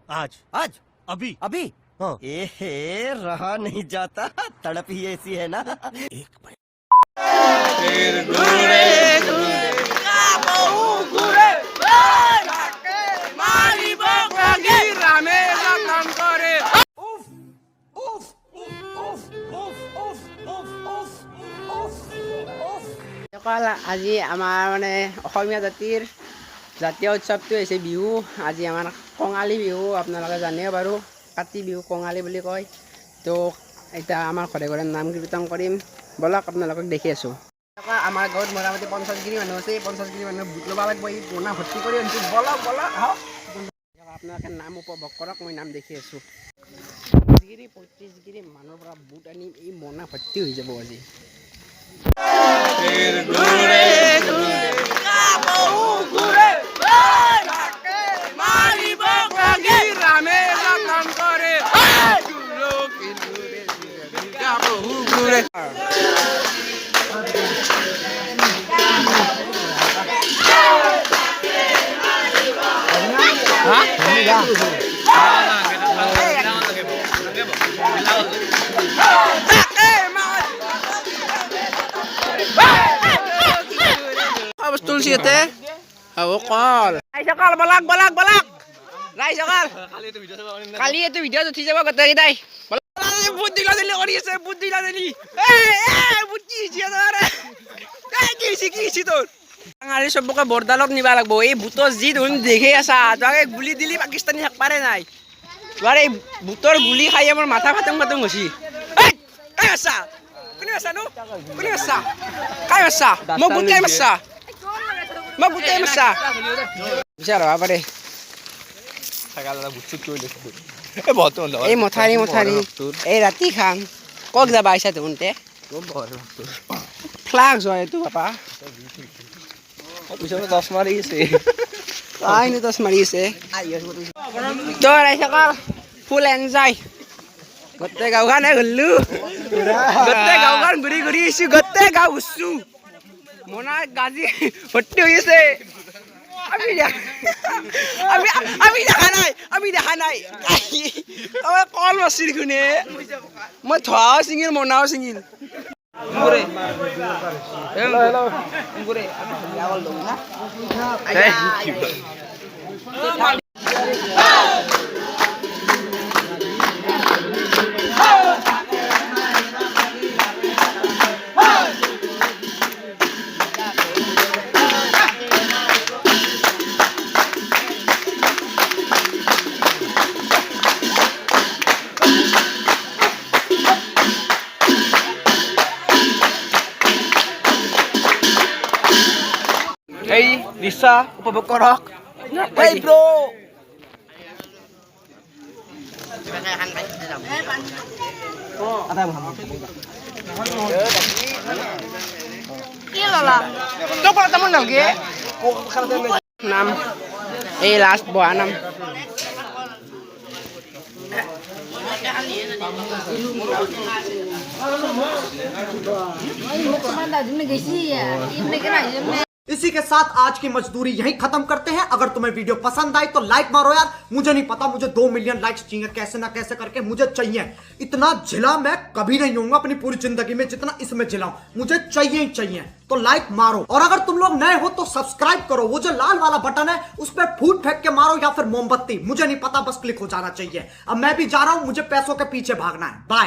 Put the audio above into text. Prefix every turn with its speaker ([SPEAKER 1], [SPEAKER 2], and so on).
[SPEAKER 1] आज
[SPEAKER 2] आज
[SPEAKER 1] अभी
[SPEAKER 2] अभी
[SPEAKER 1] हाँ।
[SPEAKER 2] ए रहा नहीं जाता, तड़प ही ऐसी है ना।
[SPEAKER 1] एक मिनट।
[SPEAKER 3] আজি আমাৰ মানে অসমীয়া জাতিৰ জাতীয় উৎসৱটো হৈছে বিহু। আজি আমাৰ কঙালী বিহু, আপোনালোকে জানেই বাৰু, কাতি বিহু কঙালী বুলি কয়। তো এতিয়া আমাৰ ঘৰে ঘৰে নাম কীৰ্তন কৰিম, বলক আপোনালোকক দেখি আছোঁ। আমাৰ গাঁৱত মোটামুটি 50 মানুহ আছে। 50 মানুহ বুট ল'ব লাগিব, এই পোনা ভৰ্তি কৰি আনিছোঁ। বলক বলক আহক, আপোনালোকে নাম উপভোগ কৰক, মই নাম দেখি আছোঁ। 35 মানুহৰ পৰা বুট আনিম, এই মোনা ভৰ্তি হৈ যাব আজি। তুলসী ইয়াতে হ'ব কল ৰাইজকাল বলাক বলাক বলাক ৰাইজকাল কালি এইটো ভিডিঅ'ত উঠি যাব গোটেইকেইটাই। বুট দিলা দিলি কৰি আছে, বুট দিলা দিলি বুট কি হৈছে তোৰ ডাঙাৰী চবকে বৰদালত নিবা লাগব। এই বুটৰ যি ধৰণ দেখি আছা, তই গুলি দিলি পাকিস্তানী শেষ পাৰে নাই। তোমাৰ এই বুটৰ গুলি খাই মোৰ মাথা ফাটং ফাটং হৈছে। কাই আছা কোনে আছা নো কোনে আছা কাই আছা মোক বুট কাই মাৰছা মই বুট কাই মাৰছা বিচাৰ হবা পাৰে। এই মথাৰি মথাৰি এই ৰাতি খান কক যাবা আহিছা তহঁতে ফ্লাক্স হয় এইটো পাপা দছ মাৰি আছে আইনো দছ মাৰি আছে তই ৰাইজকাল ফুল এনজয়। গোটেই গাঁওখনে ঘূৰিলো, গোটেই গাঁওখন ঘূৰি ঘূৰি আহিছো, গোটেই গাঁও ঘূৰছো। মোনা গাজি ভৰ্তি হৈ আছে। আমি দেখা নাই তই কল মাৰছি দেখোনে। মই ধোৱাও ছিঙিল মোনাও ছিঙিল। এই দৃশ্য উপভোগ কৰক। এই ব্ৰ নাম এই লাষ্ট বহা নাম
[SPEAKER 4] इसी के साथ आज की मजदूरी यहीं खत्म करते हैं। अगर तुम्हें वीडियो पसंद आई तो लाइक मारो यार। मुझे नहीं पता, मुझे 2 मिलियन लाइक्स चाहिए, कैसे ना कैसे करके मुझे चाहिए। इतना जिला मैं कभी नहीं होऊंगा अपनी पूरी जिंदगी में जितना इसमें जिलाऊं, मुझे चाहिए ही चाहिए। तो लाइक मारो, और अगर तुम लोग नए हो तो सब्सक्राइब करो। वो जो लाल वाला बटन है उस पर फूट फेंक के मारो या फिर मोमबत्ती, मुझे नहीं पता, बस क्लिक हो जाना चाहिए। अब मैं भी जा रहा हूं, मुझे पैसों के पीछे भागना है। बाय।